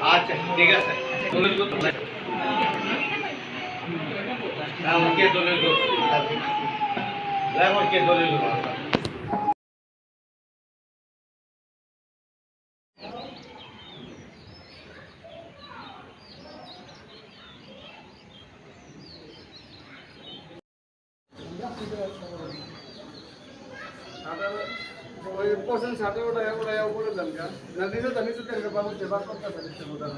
আচ্ছা ঠিক আছে কে দলের লোক কে দলের লোক पोषण साठे उडाया पुढे जाल का नदीचं धनीचं त्यांना बाबू सेवा करता धनीचं मुदाला